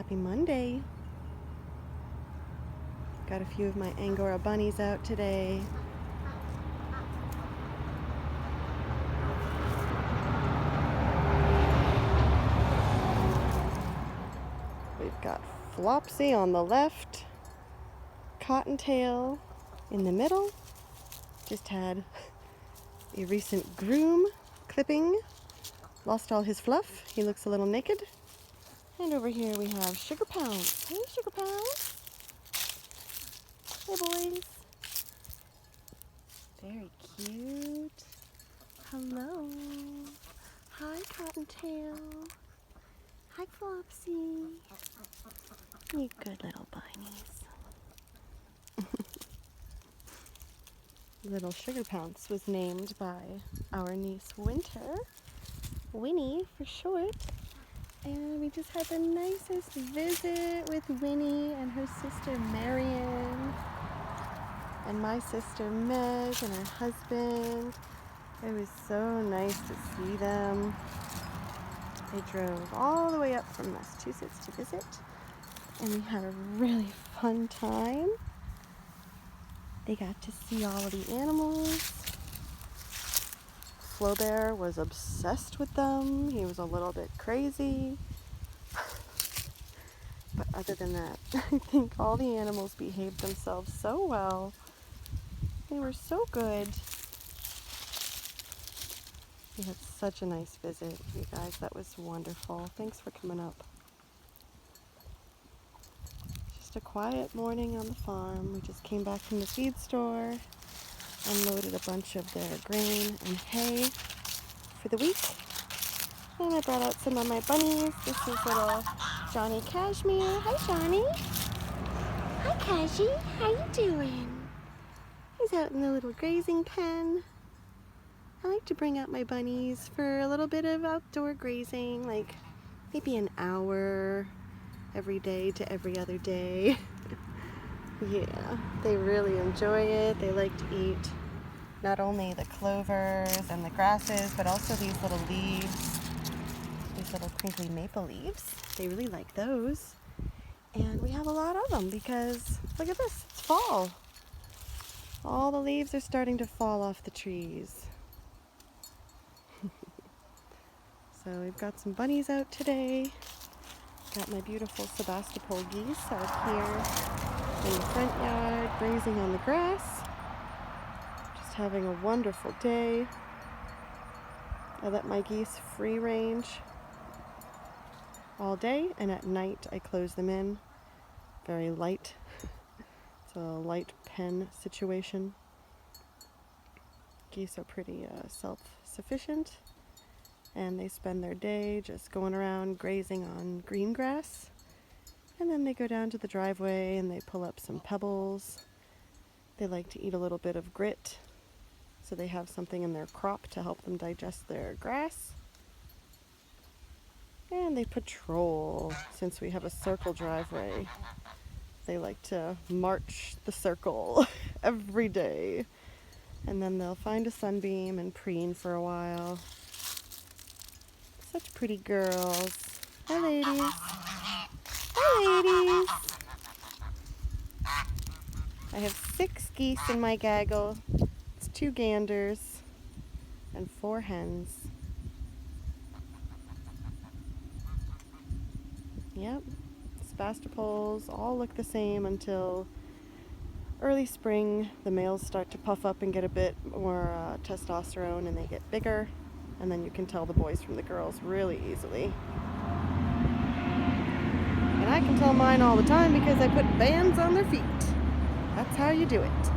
Happy Monday. Got a few of my Angora bunnies out today. We've got Flopsy on the left, Cottontail in the middle. Just had a recent groom clipping. Lost all his fluff. He looks a little naked. And over here we have Sugar Pounce. Hey, Sugar Pounce. Hey, boys. Very cute. Hello. Hi, Cottontail. Hi, Flopsy. You good little bunnies. Little Sugar Pounce was named by our niece Winter. Winnie for short. And we just had the nicest visit with Winnie and her sister Marion and my sister Meg and her husband. It was so nice to see them. They drove all the way up from Massachusetts to visit, and we had a really fun time. They got to see all of the animals. Flaubert was obsessed with them. He was a little bit crazy. But other than that, I think all the animals behaved themselves so well. They were so good. We had such a nice visit, you guys. That was wonderful. Thanks for coming up. Just a quiet morning on the farm. We just came back from the feed store, unloaded a bunch of their grain and hay for the week. And I brought out some of my bunnies. This is little Johnny Cashmere. Hi, Johnny. Hi, Cashy. How you doing? He's out in the little grazing pen. I like to bring out my bunnies for a little bit of outdoor grazing, like maybe an hour every day to every other day. Yeah, they really enjoy it. They like to eat not only the clovers and the grasses, but also these little leaves, these little crinkly maple leaves. They really like those. And we have a lot of them because, look at this, it's fall. All the leaves are starting to fall off the trees. So we've got some bunnies out today. Got my beautiful Sebastopol geese out here in the front yard, grazing on the grass. Just having a wonderful day. I let my geese free range all day, and at night I close them in. Very light. It's a light pen situation. Geese are pretty self-sufficient, and they spend their day just going around grazing on green grass. And then they go down to the driveway and they pull up some pebbles. They like to eat a little bit of grit, so they have something in their crop to help them digest their grass. And they patrol. Since we have a circle driveway, they like to march the circle every day. And then they'll find a sunbeam and preen for a while. Such pretty girls. Hi, ladies. Hi, ladies. I have 6 geese in my gaggle. It's 2 ganders and 4 hens. Yep. Sebastopols all look the same until early spring. The males start to puff up and get a bit more testosterone, and they get bigger. And then you can tell the boys from the girls really easily. And I can tell mine all the time because I put bands on their feet. That's how you do it.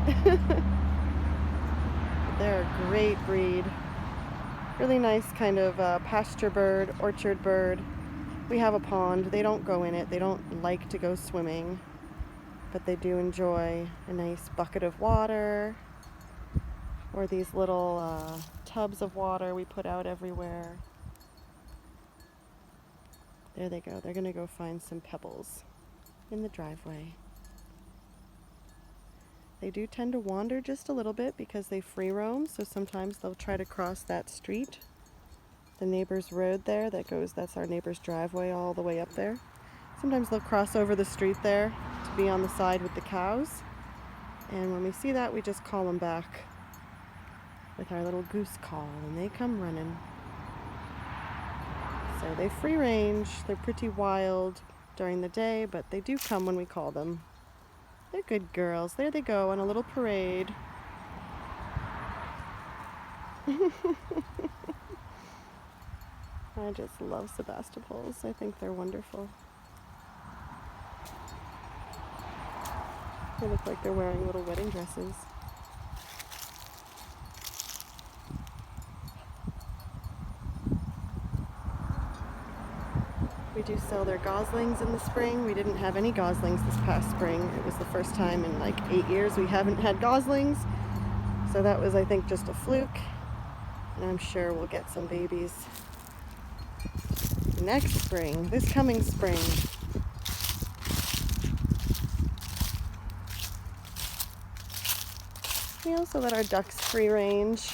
They're a great breed. Really nice kind of pasture bird, orchard bird. We have a pond. They don't go in it. They don't like to go swimming. But they do enjoy a nice bucket of water, or these little tubs of water we put out everywhere. There they go. They're going to go find some pebbles in the driveway. They do tend to wander just a little bit because they free roam, so sometimes they'll try to cross that street, the neighbor's road there that's our neighbor's driveway all the way up there. Sometimes they'll cross over the street there to be on the side with the cows. And when we see that, we just call them back with our little goose call, and they come running. So they free range. They're pretty wild during the day, but they do come when we call them. They're good girls. There they go on a little parade. I just love Sebastopols. I think they're wonderful. They look like they're wearing little wedding dresses. We do sell their goslings in the spring. We didn't have any goslings this past spring. It was the first time in like 8 years we haven't had goslings. So that was, I think, just a fluke. And I'm sure we'll get some babies next spring, this coming spring. We also let our ducks free range.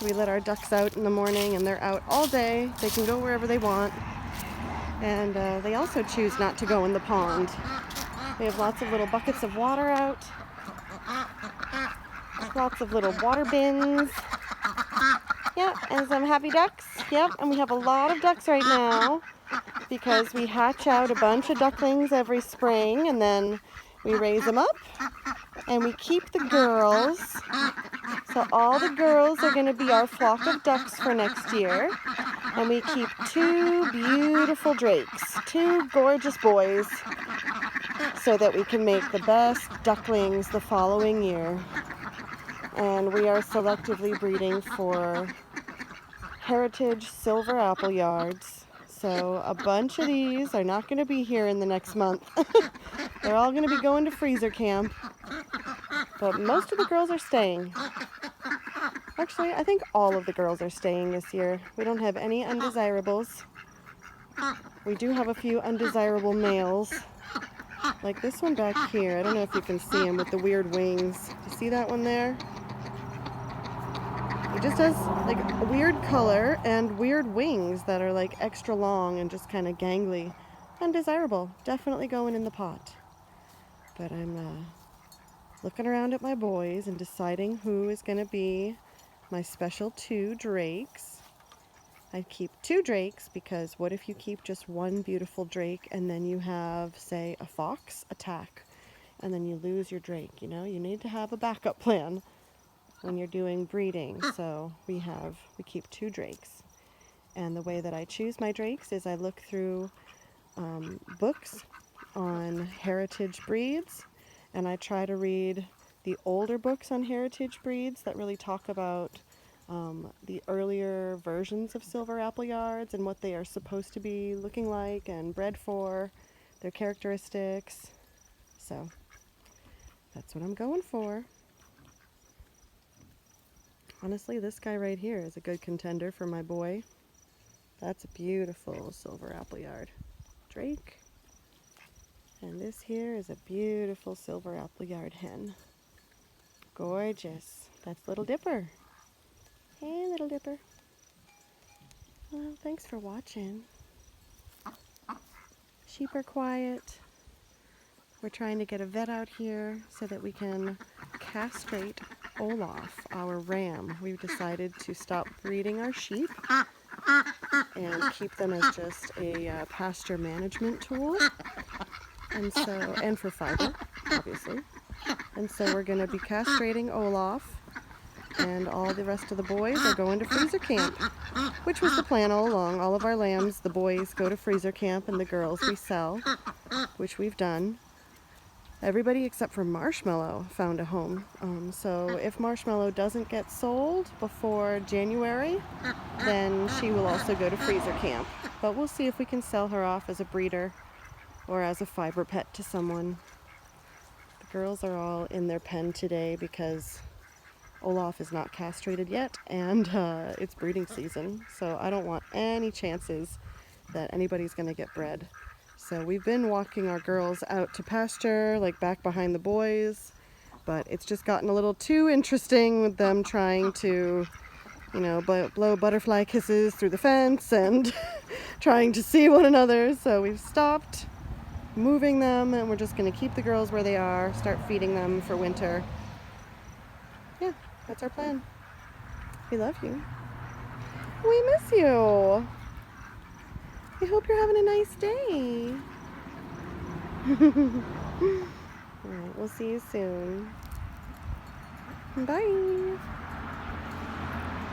We let our ducks out in the morning, and they're out all day. They can go wherever they want. And they also choose not to go in the pond. We have lots of little buckets of water out. Lots of little water bins. Yep, and some happy ducks. Yep, and we have a lot of ducks right now because we hatch out a bunch of ducklings every spring, and then we raise them up and we keep the girls. So all the girls are going to be our flock of ducks for next year. And we keep 2 beautiful drakes, 2 gorgeous boys, so that we can make the best ducklings the following year. And we are selectively breeding for heritage silver Appleyards. So a bunch of these are not going to be here in the next month. They're all going to be going to freezer camp. But most of the girls are staying. Actually, I think all of the girls are staying this year. We don't have any undesirables. We do have a few undesirable males. Like this one back here. I don't know if you can see him with the weird wings. Do you see that one there? He just has like a weird color and weird wings that are like extra long and just kind of gangly. Undesirable. Definitely going in the pot. But I'm looking around at my boys and deciding who is going to be my special 2 drakes. I keep 2 drakes because what if you keep just one beautiful drake and then you have, say, a fox attack and then you lose your drake? You know, you need to have a backup plan when you're doing breeding. So we keep 2 drakes. And the way that I choose my drakes is I look through books on heritage breeds, and I try to read the older books on heritage breeds that really talk about the earlier versions of silver Appleyards and what they are supposed to be looking like and bred for, their characteristics. So that's what I'm going for. Honestly, this guy right here is a good contender for my boy. That's a beautiful silver Appleyard drake. And this here is a beautiful silver Appleyard hen. Gorgeous. That's Little Dipper. Hey, Little Dipper. Well, thanks for watching. Sheep are quiet. We're trying to get a vet out here so that we can castrate Olaf, our ram. We've decided to stop breeding our sheep and keep them as just a pasture management tool. And for fiber, obviously. And so we're going to be castrating Olaf, and all the rest of the boys are going to freezer camp, which was the plan all along. All of our lambs, the boys go to freezer camp, and the girls we sell, which we've done. Everybody except for Marshmallow found a home. So if Marshmallow doesn't get sold before January, then she will also go to freezer camp. But we'll see if we can sell her off as a breeder or as a fiber pet to someone. The girls are all in their pen today because Olaf is not castrated yet, and it's breeding season, so I don't want any chances that anybody's going to get bred. So we've been walking our girls out to pasture, like back behind the boys, but it's just gotten a little too interesting with them trying to, you know, blow butterfly kisses through the fence and trying to see one another, so we've stopped. moving them, and we're just going to keep the girls where they are, start feeding them for winter. Yeah, that's our plan. We love you. We miss you. I hope you're having a nice day. All right, we'll see you soon. Bye.